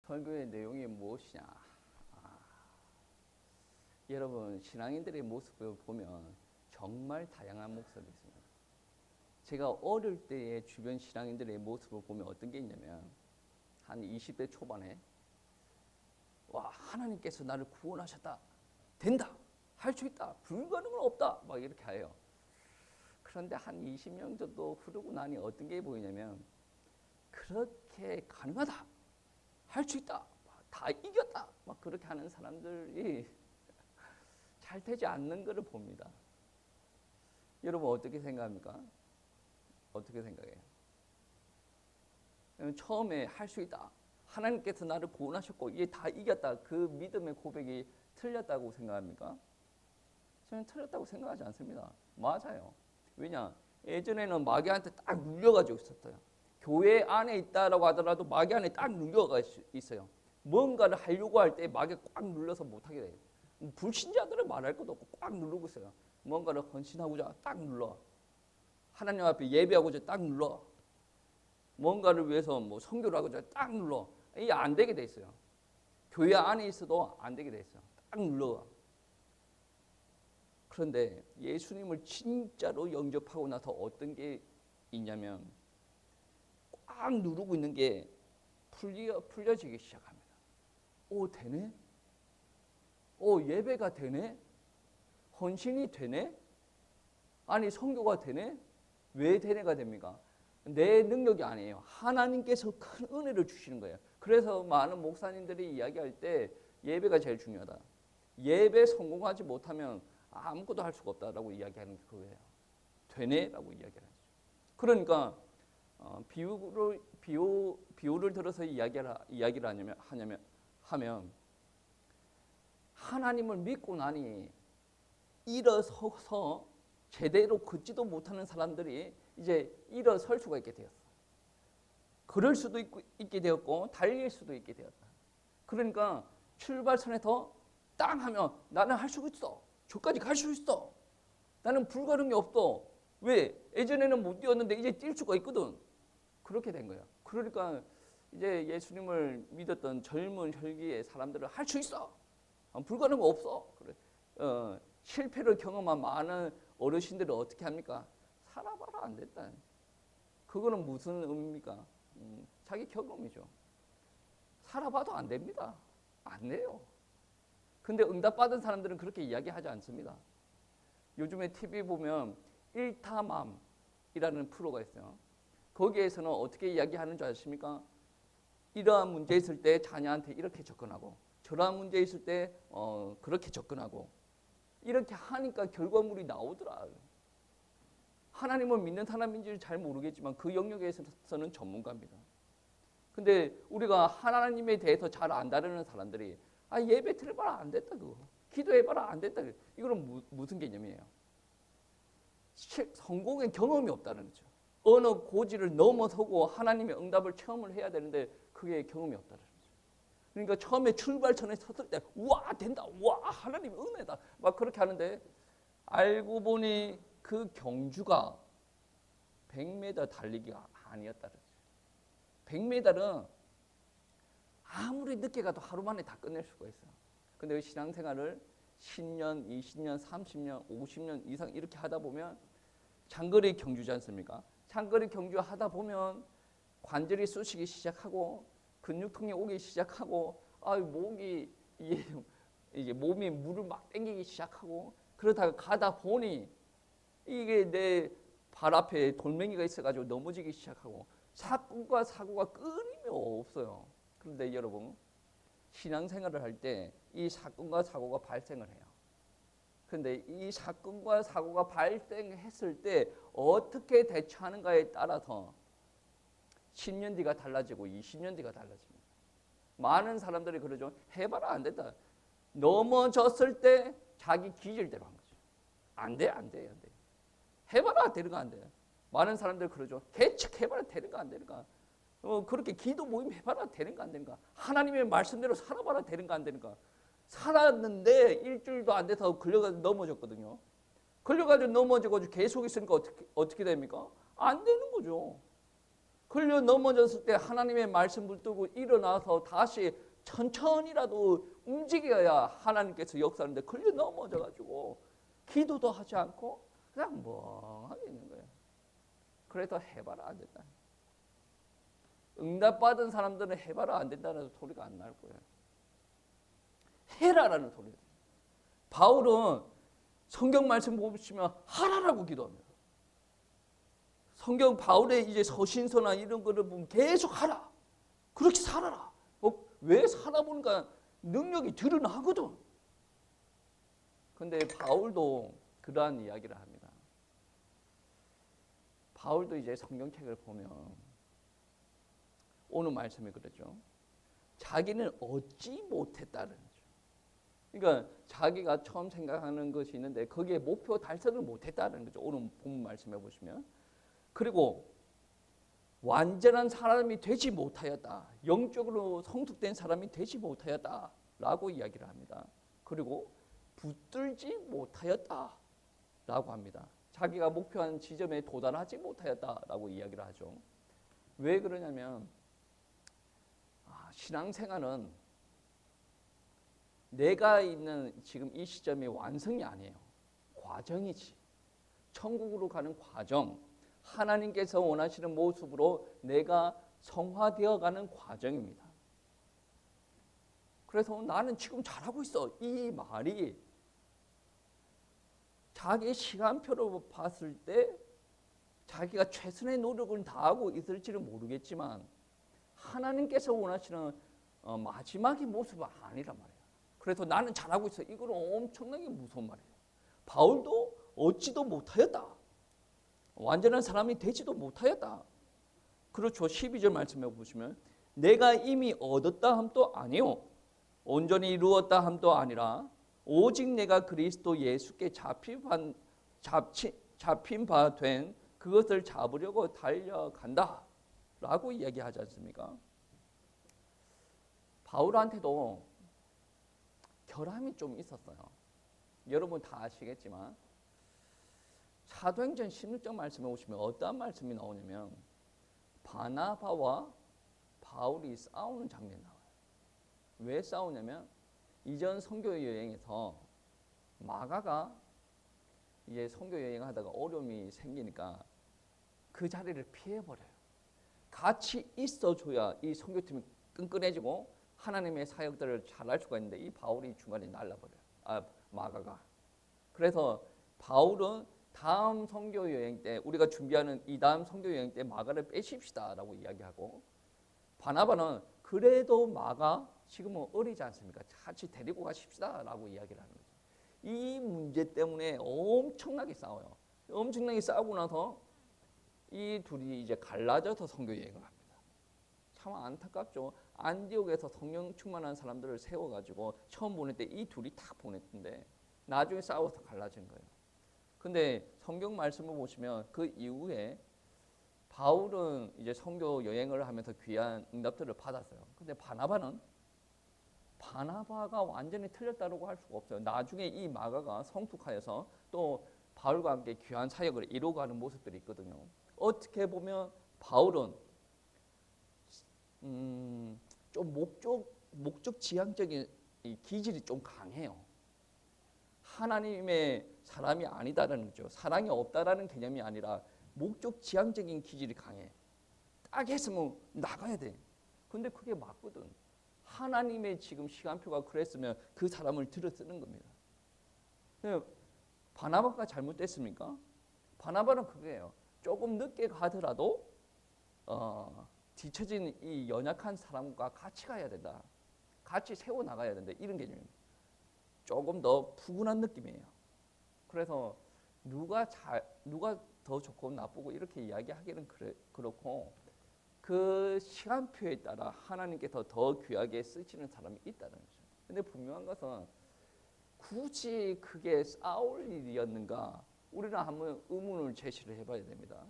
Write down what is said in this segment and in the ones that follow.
설교의 내용이 무엇이냐? 여러분, 신앙인들의 모습을 보면 정말 다양한 모습이 있습니다. 제가 어릴 때의 주변 신앙인들의 모습을 보면 어떤 게 있냐면, 한 20대 초반에 와, 하나님께서 나를 구원하셨다, 된다, 할 수 있다, 불가능은 없다, 막 이렇게 해요. 그런데 한 20년 정도 흐르고 나니 어떤 게 보이냐면, 그렇게 가능하다, 할 수 있다, 다 이겼다, 막 그렇게 하는 사람들이 잘 되지 않는 것을 봅니다. 여러분 어떻게 생각합니까? 어떻게 생각해요? 처음에 할 수 있다, 하나님께서 나를 구원하셨고 이게 다 이겼다, 그 믿음의 고백이 틀렸다고 생각합니까? 저는 틀렸다고 생각하지 않습니다. 맞아요. 왜냐? 예전에는 마귀한테 딱 눌려가지고 있었어요. 교회 안에 있다라고 하더라도 마귀 안에 딱 눌려가 있어요. 뭔가를 하려고 할 때 마귀가 꽉 눌러서 못하게 돼요. 불신자들은 말할 것도 없고 꽉 누르고 있어요. 뭔가를 헌신하고자 딱 눌러. 하나님 앞에 예배하고자 딱 눌러. 뭔가를 위해서 뭐 선교를 하고자 딱 눌러. 이게 안 되게 돼 있어요. 교회 안에 있어도 안 되게 돼 있어요. 딱 눌러. 그런데 예수님을 진짜로 영접하고 나서 어떤 게 있냐면 꽉 누르고 있는 게 풀려지기 시작합니다. 오, 되네? 오, 예배가 되네? 헌신이 되네? 아니, 선교가 되네? 왜 되네가 됩니까? 내 능력이 아니에요. 하나님께서 큰 은혜를 주시는 거예요. 그래서 많은 목사님들이 이야기할 때 예배가 제일 중요하다. 예배 성공하지 못하면 아무것도 할 수가 없다라고 이야기하는 게 그거예요. 되네? 라고 이야기하는 거죠. 그러니까 비유를 들어서 이야기를 하면 하나님을 믿고 나니 일어서서 제대로 걷지도 못하는 사람들이 이제 일어설 수가 있게 되었어. 걸을 수도 있게 되었고 달릴 수도 있게 되었다. 그러니까 출발선에서 땅 하면 나는 할 수 있어. 저까지 갈 수 있어. 나는 불가능이 없어. 왜? 예전에는 못 뛰었는데 이제 뛸 수가 있거든. 그렇게 된 거야. 그러니까 이제 예수님을 믿었던 젊은 혈기의 사람들은 할 수 있어. 불가능은 없어. 그래. 실패를 경험한 많은 어르신들은 어떻게 합니까? 살아봐라 안 됐다. 그거는 무슨 의미입니까? 자기 경험이죠. 살아봐도 안 됩니다. 안 돼요. 근데 응답받은 사람들은 그렇게 이야기하지 않습니다. 요즘에 TV 보면 일타맘이라는 프로가 있어요. 거기에서는 어떻게 이야기하는 줄 아십니까? 이러한 문제 있을 때 자녀한테 이렇게 접근하고 저러한 문제 있을 때 그렇게 접근하고 이렇게 하니까 결과물이 나오더라. 하나님을 믿는 사람인지 잘 모르겠지만 그 영역에서는 전문가입니다. 근데 우리가 하나님에 대해서 잘 안다는 사람들이 예배 드려봐라 안 됐다 그거. 기도해봐라 안 됐다. 이거는 무슨 개념이에요? 성공의 경험이 없다는 거죠. 어느 고지를 넘어서고 하나님의 응답을 체험을 해야 되는데 그게 경험이 없다는 거죠. 그러니까 처음에 출발선에 섰을 때 와 된다, 와 하나님의 은혜다 막 그렇게 하는데 알고 보니 그 경주가 100m 달리기가 아니었다는 거죠. 100m는 아무리 늦게 가도 하루 만에 다 끝낼 수가 있어요. 근데 신앙생활을 10년, 20년, 30년, 50년 이상 이렇게 하다 보면 장거리 경주지 않습니까? 장거리 경주 하다 보면 관절이 쑤시기 시작하고 근육통이 오기 시작하고 목이 이게 몸이 물을 막 땡기기 시작하고 그러다가 가다 보니 이게 내 발 앞에 돌멩이가 있어가지고 넘어지기 시작하고 사건과 사고가 끊임이 없어요. 그런데 여러분 신앙생활을 할 때 이 사건과 사고가 발생을 해요. 그런데 이 사건과 사고가 발생했을 때 어떻게 대처하는가에 따라서 10년 뒤가 달라지고 20년 뒤가 달라집니다. 많은 사람들이 그러죠. 해봐라 안 된다. 넘어졌을 때 자기 기질대로 한 거죠. 안 돼, 안 돼, 안 돼. 해봐라 되는 거 안 돼. 많은 사람들이 그러죠. 개척해봐라 되는 거 안 되는 거. 그렇게 기도 모임 해봐라 되는 거 안 되는 거. 하나님의 말씀대로 살아봐라 되는 거 안 되는 거. 살았는데 일주일도 안 돼서 걸려가지고 넘어졌거든요. 걸려가지고 넘어져가지고 계속 있으니까 어떻게 됩니까? 안 되는 거죠. 걸려 넘어졌을 때 하나님의 말씀 붙들고 일어나서 다시 천천히라도 움직여야 하나님께서 역사하는데 걸려 넘어져가지고 기도도 하지 않고 그냥 멍하게 있는 거예요. 그래서 해봐라 안 된다. 응답받은 사람들은 해봐라 안 된다는 소리가 안 날 거예요. 해라라는 소리예요. 바울은 성경 말씀 보시면 하라라고 기도합니다. 성경 바울의 이제 서신서나 이런 거를 보면 계속 하라. 그렇게 살아라. 왜 살아보니까 능력이 드러나거든. 근데 바울도 그러한 이야기를 합니다. 바울도 이제 성경책을 보면 오늘 말씀이 그랬죠. 자기는 얻지 못했다는 거죠. 그러니까 자기가 처음 생각하는 것이 있는데 거기에 목표 달성을 못했다는 거죠. 오늘 본문 말씀해 보시면. 그리고 완전한 사람이 되지 못하였다. 영적으로 성숙된 사람이 되지 못하였다라고 이야기를 합니다. 그리고 붙들지 못하였다라고 합니다. 자기가 목표한 지점에 도달하지 못하였다라고 이야기를 하죠. 왜 그러냐면 신앙생활은 내가 있는 지금 이 시점이 완성이 아니에요. 과정이지. 천국으로 가는 과정. 하나님께서 원하시는 모습으로 내가 성화되어 가는 과정입니다. 그래서 나는 지금 잘하고 있어. 이 말이 자기 시간표로 봤을 때 자기가 최선의 노력을 다하고 있을지는 모르겠지만 하나님께서 원하시는 마지막의 모습은 아니란 말이에요. 그래서 나는 잘하고 있어. 이거는 엄청나게 무서운 말이에요. 바울도 얻지도 못하였다. 완전한 사람이 되지도 못하였다. 그렇죠. 12절 말씀해 보시면 내가 이미 얻었다 함도 아니요 온전히 이루었다 함도 아니라 오직 내가 그리스도 예수께 잡힌 바 된 그것을 잡으려고 달려간다 라고 이야기하지 않습니까? 바울한테도 결함이 좀 있었어요. 여러분 다 아시겠지만 사도행전 16장 말씀에 오시면 어떠한 말씀이 나오냐면 바나바와 바울이 싸우는 장면이 나와요. 왜 싸우냐면 이전 선교 여행에서 마가가 이제 선교 여행하다가 어려움이 생기니까 그 자리를 피해버려요. 같이 있어줘야 이 선교팀이 끈끈해지고 하나님의 사역들을 잘할 수가 있는데 이 바울이 중간에 날라버려요. 마가가. 그래서 바울은 다음 선교 여행 때 우리가 준비하는 이 다음 선교 여행 때 마가를 빼십시다라고 이야기하고 바나바는 그래도 마가 지금은 어리지 않습니까? 같이 데리고 가십시다라고 이야기를 하는 거죠. 이 문제 때문에 엄청나게 싸워요. 엄청나게 싸우고 나서 이 둘이 이제 갈라져서 선교 여행을 합니다. 참 안타깝죠. 안디옥에서 성령 충만한 사람들을 세워가지고 처음 보낼 때 이 둘이 딱 보냈는데 나중에 싸워서 갈라진 거예요. 근데 성경 말씀을 보시면 그 이후에 바울은 이제 선교 여행을 하면서 귀한 응답들을 받았어요. 근데 바나바가 완전히 틀렸다고 할 수가 없어요. 나중에 이 마가가 성숙하여서 또 바울과 함께 귀한 사역을 이루어가는 모습들이 있거든요. 어떻게 보면 바울은 좀 목적 지향적인 이 기질이 좀 강해요. 하나님의 사람이 아니다라는 거죠. 사랑이 없다라는 개념이 아니라 목적 지향적인 기질이 강해. 딱 했으면 나가야 돼. 근데 그게 맞거든. 하나님의 지금 시간표가 그랬으면 그 사람을 들어 쓰는 겁니다. 바나바가 잘못됐습니까? 바나바는 그거예요. 조금 늦게 가더라도 뒤처진 이 연약한 사람과 같이 가야 된다. 같이 세워나가야 된다. 이런 개념입니다. 조금 더 푸근한 느낌이에요. 그래서 누가 더 좋고 나쁘고 이렇게 이야기하기는 그렇고 그 시간표에 따라 하나님께서 더 귀하게 쓰시는 사람이 있다는 거죠. 근데 분명한 것은 굳이 그게 싸울 일이었는가? 우리는 한번 의문을 제시를 해봐야 됩니다.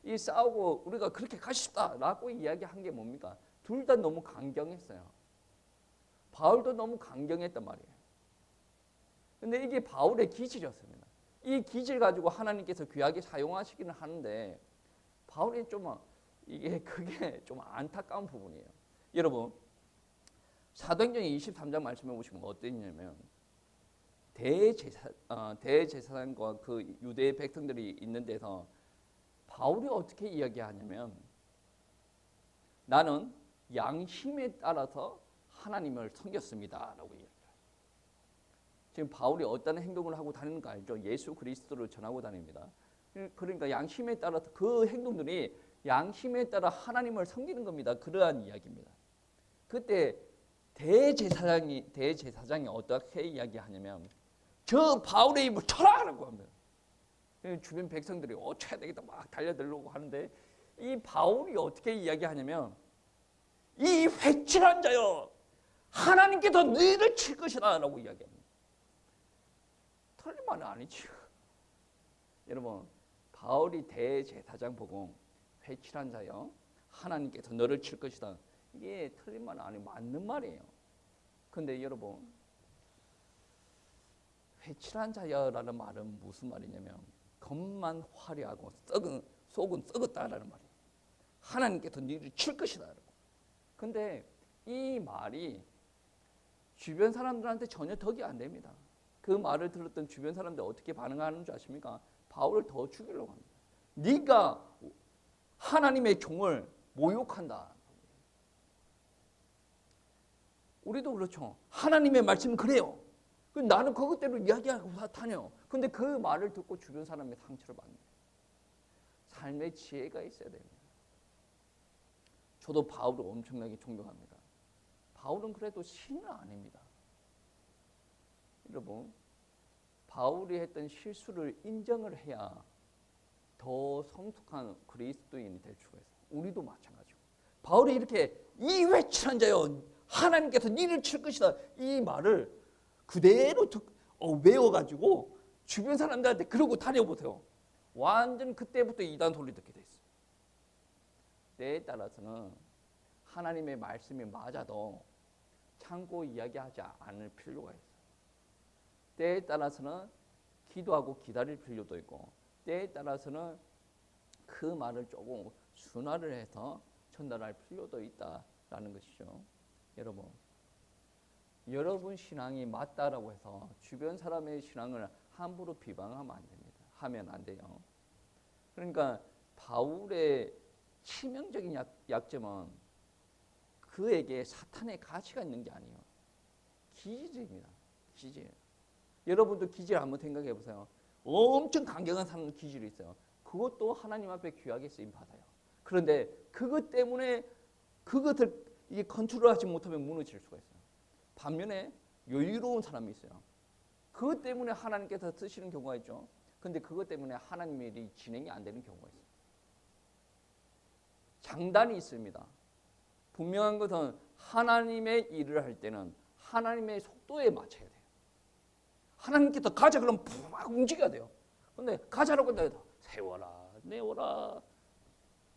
이 싸우고 우리가 그렇게 가십시다라고 이야기한 게 뭡니까? 둘 다 너무 강경했어요. 바울도 너무 강경했단 말이에요. 근데 이게 바울의 기질이었습니다. 이 기질 가지고 하나님께서 귀하게 사용하시기는 하는데 바울이 좀 이게 그게 좀 안타까운 부분이에요. 여러분 사도행전 23장 말씀해 보시면 어땠냐면 대제사장과 그 유대 백성들이 있는 데서 바울이 어떻게 이야기하냐면 나는 양심에 따라서 하나님을 섬겼습니다라고 얘기해요. 지금 바울이 어떤 행동을 하고 다니는 거 알죠? 예수 그리스도를 전하고 다닙니다. 그러니까 양심에 따라서 그 행동들이 양심에 따라 하나님을 섬기는 겁니다. 그러한 이야기입니다. 그때 대제사장이 어떻게 이야기하냐면 저 바울의 입을 쳐라라고 합니다. 주변 백성들이 쳐야 되겠다 막 달려들려고 하는데 이 바울이 어떻게 이야기하냐면 이 회칠한 자여 하나님께서 너희를 칠 것이다 라고 이야기합니다. 틀린 말은 아니죠. 여러분 바울이 대제사장 보고 회칠한 자여 하나님께서 너를 칠 것이다. 이게 틀린 말은 아니고 맞는 말이에요. 그런데 여러분 회칠한 자여라는 말은 무슨 말이냐면 겉만 화려하고 속은 썩었다라는 말이에요. 하나님께서 너를 칠 것이다. 근데 이 말이 주변 사람들한테 전혀 덕이 안 됩니다. 그 말을 들었던 주변 사람들 어떻게 반응하는 줄 아십니까? 바울을 더 죽이려고 합니다. 네가 하나님의 종을 모욕한다. 우리도 그렇죠. 하나님의 말씀은 그래요. 나는 그것대로 이야기하고 다녀. 근데 그 말을 듣고 주변 사람의 상처를 받는 거예요. 삶의 지혜가 있어야 됩니다. 저도 바울을 엄청나게 존경합니다. 바울은 그래도 신은 아닙니다. 여러분, 바울이 했던 실수를 인정을 해야 더 성숙한 그리스도인이 될 수가 있어요. 우리도 마찬가지고. 바울이 이렇게 이 회칠한 자여 하나님께서 니를 칠 것이다. 이 말을 그대로 외워가지고 주변 사람들한테 그러고 다녀보세요. 완전 그때부터 이단 소리 듣게 돼 있어요. 때에 따라서는 하나님의 말씀이 맞아도 참고 이야기하지 않을 필요가 있어요. 때에 따라서는 기도하고 기다릴 필요도 있고 때에 따라서는 그 말을 조금 순화를 해서 전달할 필요도 있다라는 것이죠. 여러분 신앙이 맞다라고 해서 주변 사람의 신앙을 함부로 비방하면 안 됩니다. 하면 안 돼요. 그러니까 바울의 치명적인 약점은 그에게 사탄의 가치가 있는 게 아니에요. 기질입니다. 기질. 여러분도 기질 한번 생각해 보세요. 엄청 강경한 사람은 기질이 있어요. 그것도 하나님 앞에 귀하게 쓰임 받아요. 그런데 그것 때문에 그것을 이게 컨트롤하지 못하면 무너질 수가 있어요. 반면에 여유로운 사람이 있어요. 그것 때문에 하나님께서 쓰시는 경우가 있죠. 그런데 그것 때문에 하나님의 일이 진행이 안 되는 경우가 있어요. 장단이 있습니다. 분명한 것은 하나님의 일을 할 때는 하나님의 속도에 맞춰야 돼요. 하나님께서 가자 그러면 막 움직여야 돼요. 근데 가자라고 해도 세워라 내워라.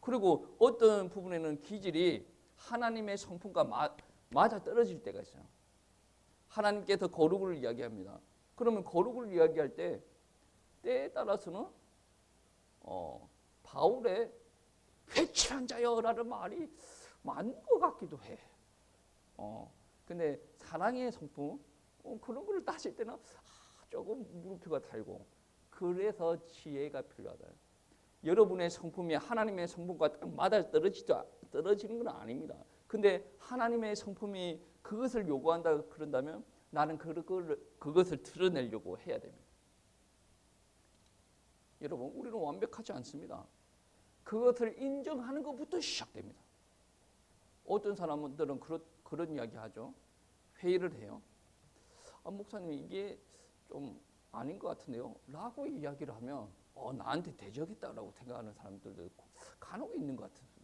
그리고 어떤 부분에는 기질이 하나님의 성품과 맞아 떨어질 때가 있어요. 하나님께서 거룩을 이야기합니다. 그러면 거룩을 이야기할 때에 따라서는 바울의 회칠한 자여라는 말이 맞는 것 같기도 해. 근데 사랑의 성품 그런 걸 따질 때는 조금 물음표가 달고 그래서 지혜가 필요하다. 여러분의 성품이 하나님의 성품과 딱 맞아 떨어지는 건 아닙니다. 근데 하나님의 성품이 그것을 요구한다 그런다면 나는 그것을 드러내려고 해야 됩니다. 여러분 우리는 완벽하지 않습니다. 그것을 인정하는 것부터 시작됩니다. 어떤 사람들은 그런 이야기 하죠. 회의를 해요. 목사님 이게 좀 아닌 것 같은데요 라고 이야기를 하면 나한테 대적했다라고 생각하는 사람들도 간혹 있는 것 같습니다.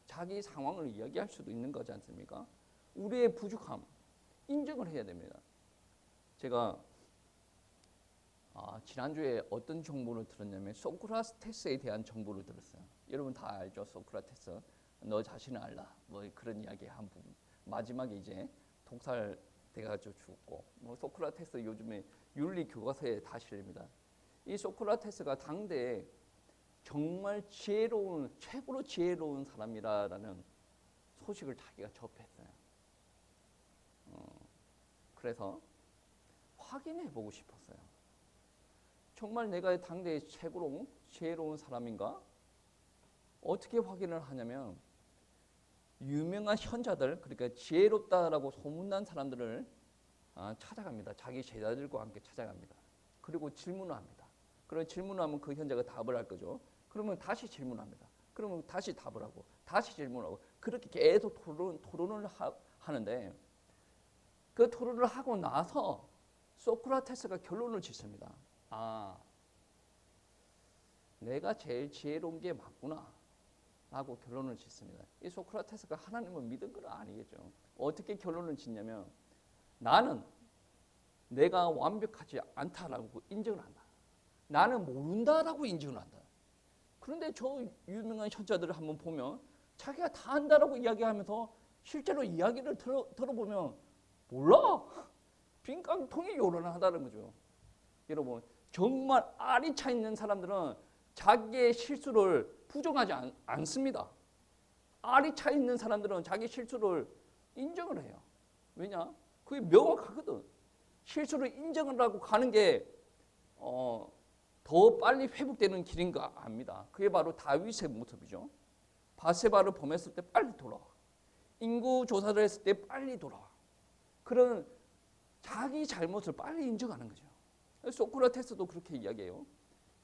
자기 상황을 이야기할 수도 있는 거지 않습니까? 우리의 부족함 인정을 해야 됩니다. 제가 지난주에 어떤 정보를 들었냐면 소크라테스에 대한 정보를 들었어요. 여러분 다 알죠? 소크라테스 너 자신을 알라 뭐 그런 이야기 한 부분. 마지막에 이제 독살돼가지고 죽었고 소크라테스 요즘에 윤리 교과서에 다 실립니다. 이 소크라테스가 당대에 정말 지혜로운, 최고로 지혜로운 사람이라는 소식을 자기가 접했어요. 그래서 확인해 보고 싶었어요. 정말 내가 당대의 최고로 지혜로운 사람인가? 어떻게 확인을 하냐면 유명한 현자들, 그러니까 지혜롭다라고 소문난 사람들을 찾아갑니다. 자기 제자들과 함께 찾아갑니다. 그리고 질문을 합니다. 그런 질문을 하면 그 현자가 답을 할 거죠. 그러면 다시 질문합니다. 그러면 다시 답을 하고 다시 질문하고 그렇게 계속 토론을 하는데 그 토론을 하고 나서 소크라테스가 결론을 짓습니다. 내가 제일 지혜로운 게 맞구나 라고 결론을 짓습니다. 이 소크라테스가 하나님을 믿은 건 아니겠죠. 어떻게 결론을 짓냐면 나는 내가 완벽하지 않다라고 인정을 한다. 나는 모른다라고 인정을 한다. 그런데 저 유명한 현자들을 한번 보면 자기가 다 안다라고 이야기하면서 실제로 이야기를 들어보면 몰라. 빈 깡통이 요란하다는 거죠. 여러분 정말 알이 차 있는 사람들은 자기의 실수를 부정하지 않습니다. 알이 차 있는 사람들은 자기 실수를 인정을 해요. 왜냐? 그게 명확하거든. 실수를 인정을 하고 가는 게 더 빨리 회복되는 길인가 압니다. 그게 바로 다윗의 모습이죠. 바세바를 범했을 때 빨리 돌아와. 인구 조사를 했을 때 빨리 돌아와. 그런 자기 잘못을 빨리 인정하는 거죠. 소크라테스도 그렇게 이야기해요.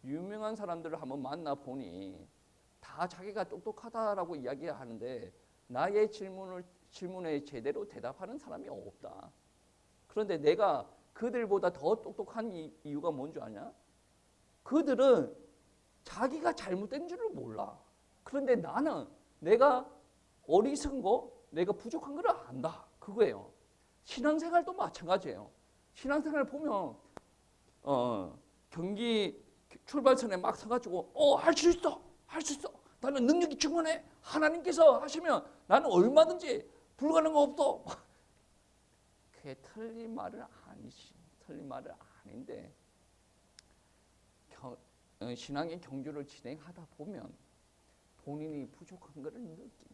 유명한 사람들을 한번 만나보니 다 자기가 똑똑하다라고 이야기하는데 나의 질문에 제대로 대답하는 사람이 없다. 그런데 내가 그들보다 더 똑똑한 이유가 뭔 줄 아냐? 그들은 자기가 잘못된 줄을 몰라. 그런데 나는 내가 어리석은 거, 내가 부족한 걸 안다. 그거예요. 신앙생활도 마찬가지예요. 신앙생활 보면 경기 출발선에 막 서가지고 할 수 있어, 할 수 있어. 나는 능력이 충분해. 하나님께서 하시면 나는 얼마든지 불가능한 거 없어. 그게 틀린 말은 아니지. 틀린 말은 아닌데 신앙의 경주를 진행하다 보면 본인이 부족한 것을 느낍니다.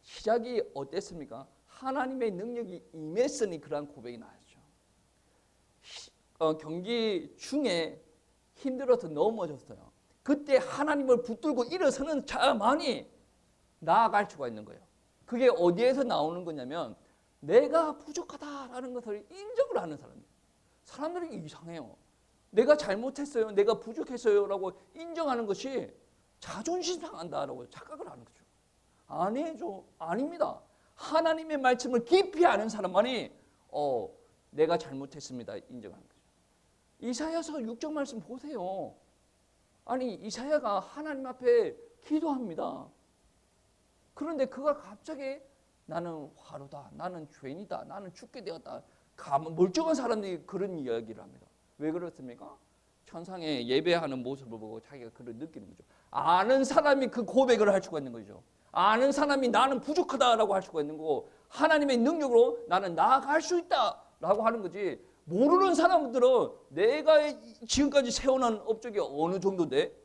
시작이 어땠습니까? 하나님의 능력이 임했으니 그러한 고백이 나왔죠. 경기 중에 힘들어서 넘어졌어요. 그때 하나님을 붙들고 일어서는 자만이 나아갈 수가 있는 거예요. 그게 어디에서 나오는 거냐면 내가 부족하다라는 것을 인정을 하는 사람이에요. 사람들이 이상해요. 내가 잘못했어요. 내가 부족했어요. 라고 인정하는 것이 자존심 상한다라고 착각을 하는 거죠. 아니죠. 아닙니다. 하나님의 말씀을 깊이 아는 사람만이 내가 잘못했습니다. 인정하는 거죠. 이사야서 6장 말씀 보세요. 아니 이사야가 하나님 앞에 기도합니다. 그런데 그가 갑자기 나는 화로다. 나는 죄인이다. 나는 죽게 되었다. 멀쩡한 사람들이 그런 이야기를 합니다. 왜 그렇습니까? 천상에 예배하는 모습을 보고 자기가 그걸 느끼는 거죠. 아는 사람이 그 고백을 할 수가 있는 거죠. 아는 사람이 나는 부족하다라고 할 수가 있는 거고 하나님의 능력으로 나는 나아갈 수 있다라고 하는 거지. 모르는 사람들은 내가 지금까지 세워놓은 업적이 어느 정도인데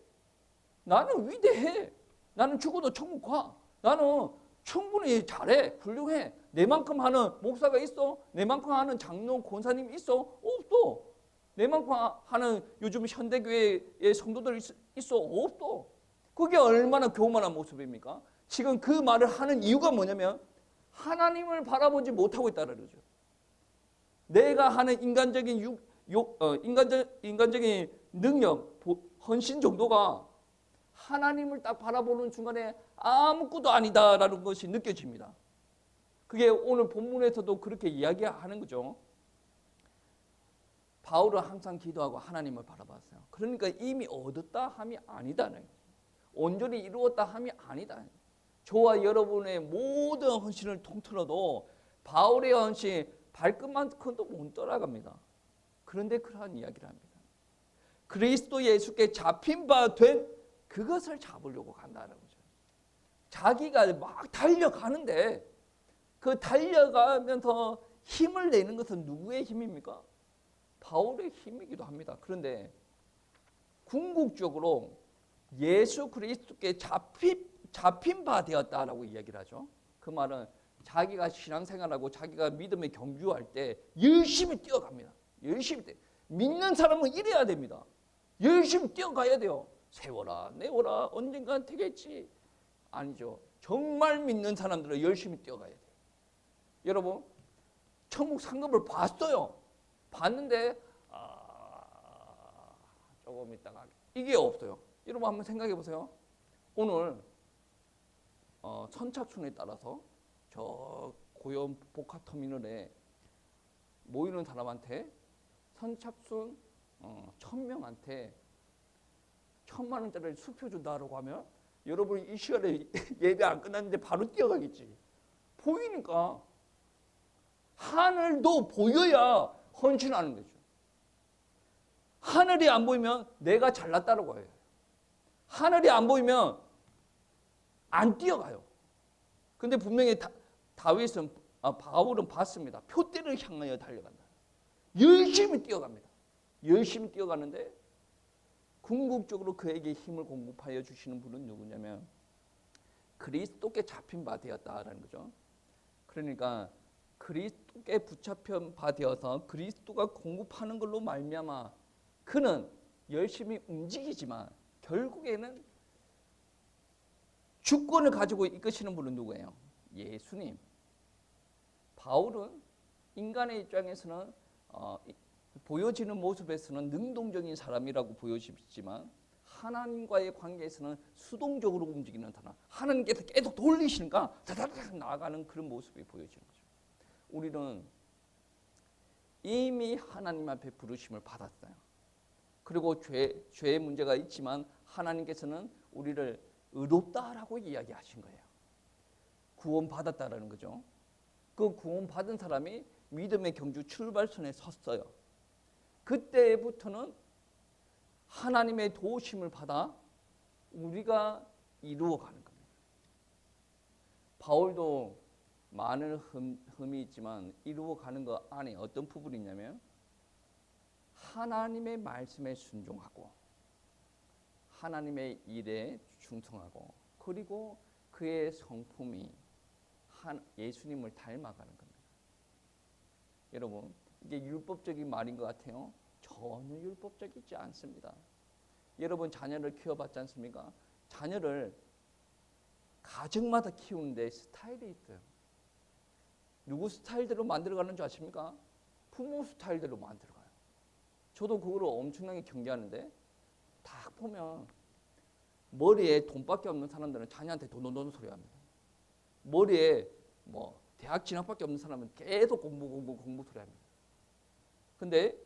나는 위대해. 나는 죽어도 천국 가. 나는 충분히 잘해. 훌륭해. 내만큼 하는 목사가 있어? 내만큼 하는 장로 권사님 있어? 없어. 내만큼 하는 요즘 현대교회의 성도들 있어? 없어. 그게 얼마나 교만한 모습입니까? 지금 그 말을 하는 이유가 뭐냐면 하나님을 바라보지 못하고 있다는 거죠. 내가 하는 인간적인 능력, 헌신 정도가 하나님을 딱 바라보는 순간에 아무것도 아니다라는 것이 느껴집니다. 그게 오늘 본문에서도 그렇게 이야기하는 거죠. 바울은 항상 기도하고 하나님을 바라봤어요. 그러니까 이미 얻었다 함이 아니다는 거죠. 온전히 이루었다 함이 아니다. 저와 여러분의 모든 헌신을 통틀어도 바울의 헌신 발끝만큼도 못 따라갑니다. 그런데 그러한 이야기를 합니다. 그리스도 예수께 잡힌 바 된 그것을 잡으려고 간다는 거죠. 자기가 막 달려가는데 그 달려가면서 힘을 내는 것은 누구의 힘입니까? 바울의 힘이기도 합니다. 그런데 궁극적으로 예수 그리스도께 잡힌 바 되었다라고 이야기를 하죠. 그 말은 자기가 신앙생활하고 자기가 믿음에 경주할 때 열심히 뛰어갑니다. 열심히 믿는 사람은 이래야 됩니다. 열심히 뛰어가야 돼요. 세워라 내워라 언젠간 되겠지. 아니죠. 정말 믿는 사람들은 열심히 뛰어가야 돼요. 여러분 천국 상급을 봤어요. 봤는데 조금 있다가 이게 없어요. 여러분 한번 생각해 보세요. 오늘 선착순에 따라서 저 고염 복합터미널에 모이는 사람한테 선착순 1000명한테 1000만 원짜리 수표 준다라고 하면 여러분 이 시간에 예배 안 끝났는데 바로 뛰어가겠지. 보이니까 하늘도 보여야 헌신하는 거죠. 하늘이 안 보이면 내가 잘났다라고 해요. 하늘이 안 보이면 안 뛰어가요. 근데 분명히 바울은 봤습니다. 표대를 향하여 달려간다. 열심히 뛰어갑니다. 열심히 뛰어가는데 궁극적으로 그에게 힘을 공급하여 주시는 분은 누구냐면 그리스도께 잡힌 바 되었다라는 거죠. 그러니까 그리스도께 붙잡힌 바 되어서 그리스도가 공급하는 걸로 말미암아 그는 열심히 움직이지만 결국에는 주권을 가지고 이끄시는 분은 누구예요? 예수님. 바울은 인간의 입장에서는 보여지는 모습에서는 능동적인 사람이라고 보여지지만 하나님과의 관계에서는 수동적으로 움직이는 사람. 하나님께서 계속 돌리시니까 다다닥 나아가는 그런 모습이 보여지는 거죠. 우리는 이미 하나님 앞에 부르심을 받았어요. 그리고 죄의 문제가 있지만 하나님께서는 우리를 의롭다라고 이야기하신 거예요. 구원받았다라는 거죠. 그 구원받은 사람이 믿음의 경주 출발선에 섰어요. 그때부터는 하나님의 도우심을 받아 우리가 이루어가는 겁니다. 바울도 많은 흠이 있지만 이루어가는 것 안에 어떤 부분이 있냐면 하나님의 말씀에 순종하고 하나님의 일에 충성하고 그리고 그의 성품이 예수님을 닮아가는 겁니다. 여러분 이게 율법적인 말인 것 같아요. 전혀 율법적이지 않습니다. 여러분 자녀를 키워봤지 않습니까? 자녀를 가정마다 키우는데 스타일이 있어요. 누구 스타일대로 만들어가는 줄 아십니까? 부모 스타일대로 만들어가요. 저도 그거를 엄청나게 경계하는데 딱 보면 머리에 돈밖에 없는 사람들은 자녀한테 돈 소리 합니다. 머리에 뭐 대학 진학밖에 없는 사람은 계속 공부 소리 합니다. 근데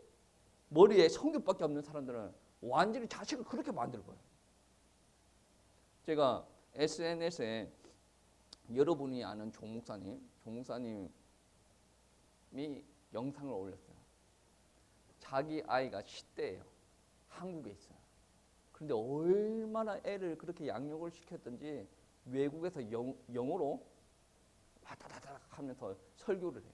머리에 성교밖에 없는 사람들은 완전히 자식을 그렇게 만들 거예요. 제가 SNS에 여러분이 아는 조 목사님이 영상을 올렸어요. 자기 아이가 10대예요. 한국에 있어요. 그런데 얼마나 애를 그렇게 양육을 시켰던지 외국에서 영어로 와다다닥 하면서 설교를 해요.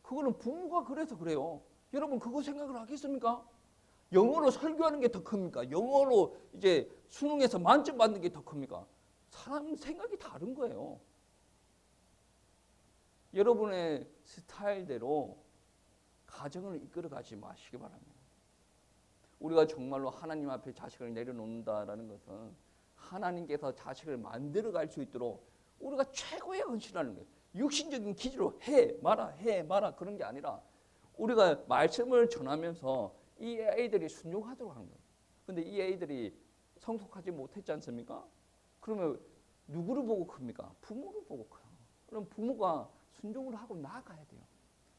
그거는 부모가 그래서 그래요. 여러분 그거 생각을 하겠습니까? 영어로 설교하는 게 더 큽니까? 영어로 이제 수능에서 만점 받는 게 더 큽니까? 사람 생각이 다른 거예요. 여러분의 스타일대로 가정을 이끌어가지 마시기 바랍니다. 우리가 정말로 하나님 앞에 자식을 내려놓는다라는 것은 하나님께서 자식을 만들어갈 수 있도록 우리가 최고의 헌신하는 거예요. 육신적인 기준으로 해 마라 그런 게 아니라 우리가 말씀을 전하면서 이 아이들이 순종하도록 하는 거예요. 근데 이 아이들이 성숙하지 못했지 않습니까? 그러면 누구를 보고 큽니까? 부모를 보고 커요. 그럼 부모가 순종을 하고 나아가야 돼요.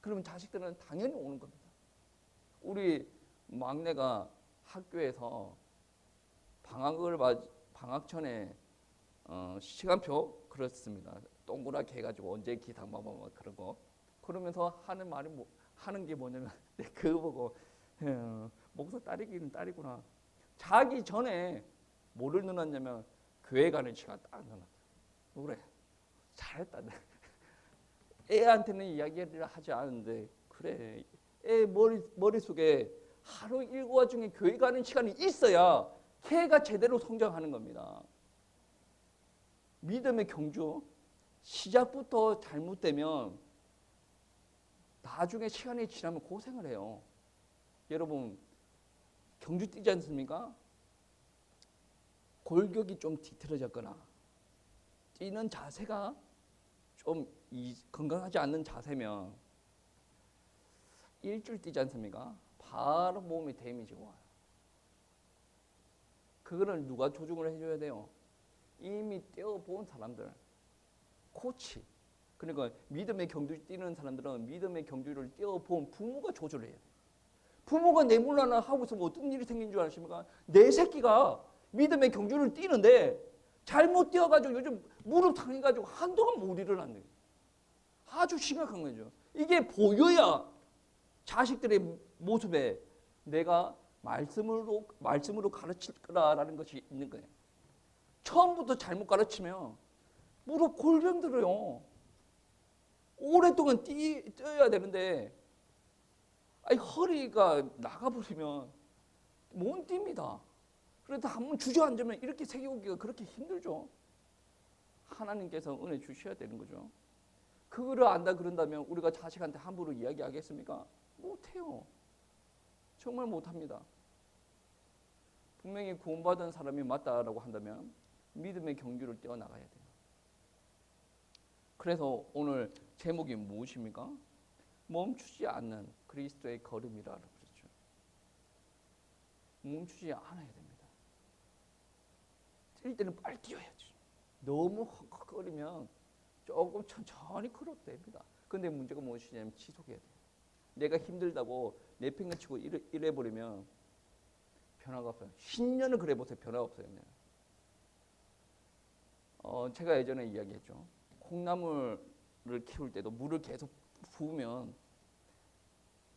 그러면 자식들은 당연히 오는 겁니다. 우리 막내가 학교에서 방학 전에 시간표 그렇습니다. 동그랗게 해가지고 언제 기상 뭐 그런 거 그러면서 하는 게 뭐냐면 그거 보고 목사 딸이기는 딸이구나. 자기 전에 뭐를 넣어놨냐면 교회 가는 시간 딱 넣어놨어요. 그래 잘했다. 애한테는 이야기를 하지 않은데 그래 애 머릿속에 하루 일과 중에 교회 가는 시간이 있어야 걔가 제대로 성장하는 겁니다. 믿음의 경주, 시작부터 잘못되면 나중에 시간이 지나면 고생을 해요. 여러분 경주 뛰지 않습니까? 골격이 좀 뒤틀어졌거나 뛰는 자세가 좀 건강하지 않는 자세면 일주일 뛰지 않습니까? 바로 몸에 데미지가 와요. 그거를 누가 조정을 해줘야 돼요? 이미 뛰어본 사람들, 코치. 그러니까 믿음의 경주 뛰는 사람들은 믿음의 경주를 뛰어본 부모가 조절해야 돼요. 부모가 내몰라나 하고 있으면 어떤 일이 생긴 줄 아십니까? 내 새끼가 믿음의 경주를 뛰는데 잘못 뛰어가지고 요즘 무릎 당해가지고 한동안 못 일어난대요. 아주 심각한 거죠. 이게 보여야 자식들의 모습에 내가 말씀으로 가르칠 거라는 것이 있는 거예요. 처음부터 잘못 가르치면 무릎 골병 들어요. 오랫동안 뛰어야 되는데 허리가 나가버리면 못 뜁니다. 그래도 한번 주저앉으면 이렇게 세우기가 그렇게 힘들죠. 하나님께서 은혜 주셔야 되는 거죠. 그거를 안다 그런다면 우리가 자식한테 함부로 이야기하겠습니까? 못해요. 정말 못합니다. 분명히 구원받은 사람이 맞다라고 한다면 믿음의 경주를 뛰어나가야 돼요. 그래서 오늘 제목이 무엇입니까? 멈추지 않는 그리스도의 걸음이라고 그랬죠. 멈추지 않아야 됩니다. 뛸 때는 빨리 뛰어야지. 너무 헉헉거리면 조금 천천히 걸어도 됩니다. 근데 문제가 무엇이냐면 지속해야 돼요. 내가 힘들다고 내팽개치고 이래버리면 변화가 없어요. 10년을 그래보세요. 변화가 없어요. 제가 예전에 이야기했죠. 콩나물을 키울 때도 물을 계속 부으면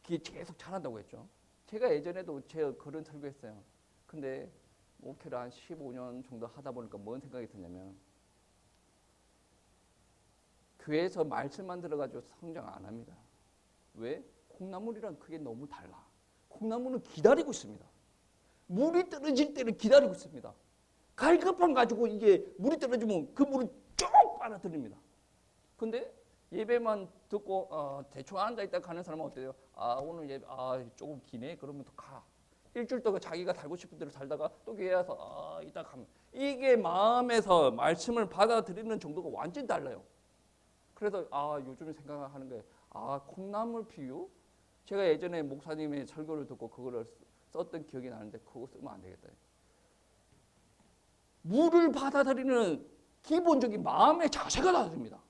그게 계속 자란다고 했죠. 제가 예전에도 제가 그런 설교했어요. 근데 목회를 한 15년 정도 하다 보니까 뭔 생각이 드냐면 교회에서 말씀만 들어가지고 성장 안 합니다. 왜? 콩나물이랑 그게 너무 달라. 콩나물은 기다리고 있습니다. 물이 떨어질 때를 기다리고 있습니다. 갈급함 가지고 이게 물이 떨어지면 그 물을 쭉 빨아들입니다. 근데 예배만 듣고 대충 앉아있다 가는 사람은 어때요? 오늘 예배 조금 기네? 그러면 또 가. 일주일 동안 자기가 살고 싶은 대로 살다가 또 교회 와서 이따 가면 이게 마음에서 말씀을 받아들이는 정도가 완전히 달라요. 그래서 요즘 생각하는 게 콩나물 비유? 제가 예전에 목사님의 설교를 듣고 그거를 썼던 기억이 나는데 그거 쓰면 안 되겠다. 물을 받아들이는 기본적인 마음의 자세가 다릅니다.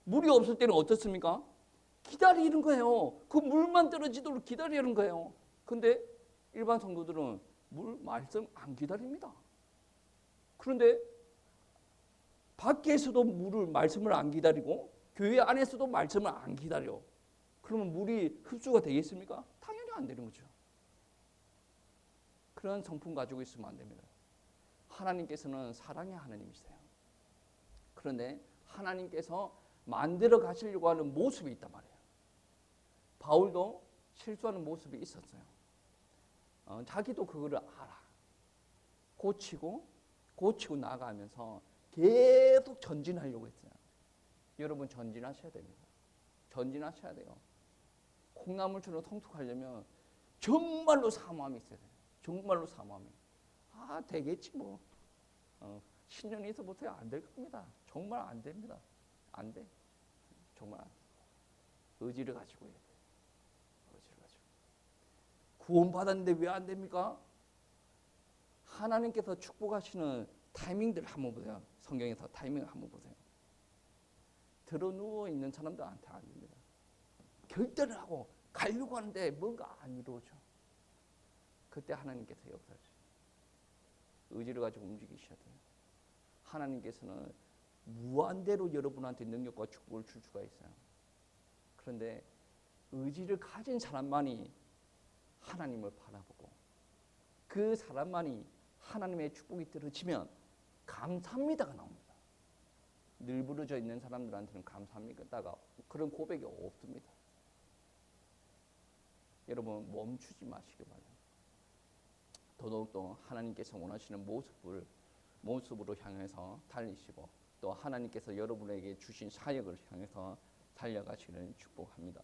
물이 없을 때는 어떻습니까? 기다리는 거예요. 그 물만 떨어지도록 기다리는 거예요. 근데 일반 성도들은 말씀 안 기다립니다. 그런데 밖에서도 말씀을 안 기다리고 교회 안에서도 말씀을 안 기다려. 그러면 물이 흡수가 되겠습니까? 당연히 안 되는 거죠. 그런 성품 가지고 있으면 안 됩니다. 하나님께서는 사랑의 하나님이세요. 그런데 하나님께서 만들어 가시려고 하는 모습이 있단 말이에요. 바울도 실수하는 모습이 있었어요. 자기도 그거를 알아. 고치고 나아가면서 계속 전진하려고 했어요. 여러분 전진하셔야 됩니다. 전진하셔야 돼요. 콩나물처럼 성숙하려면 정말로 사모함이 있어야 돼요. 정말로 사모함이. 되겠지 뭐. 10년 있어 보세요. 안 될 겁니다. 정말 안 됩니다. 안 돼. 정말 안 돼. 의지를 가지고 해야 돼요. 의지를 가지고. 구원받았는데 왜 안 됩니까? 하나님께서 축복하시는 타이밍들 한번 보세요. 성경에서 타이밍을 한번 보세요. 들어 누워 있는 사람들한테 안 됩니다. 결단을 하고 가려고 하는데 뭔가 안 이루어져. 그때 하나님께서 역사하셔요. 의지를 가지고 움직이셔야 돼요. 하나님께서는 무한대로 여러분한테 능력과 축복을 줄 수가 있어요. 그런데 의지를 가진 사람만이 하나님을 바라보고 그 사람만이 하나님의 축복이 떨어지면 감사합니다가 나옵니다. 늘 부러져 있는 사람들한테는 감사합니다가 그런 고백이 없습니다. 여러분 멈추지 마시기 바랍니다. 더더욱더 하나님께서 원하시는 모습으로 향해서 달리시고 또 하나님께서 여러분에게 주신 사역을 향해서 달려가시기를 축복합니다.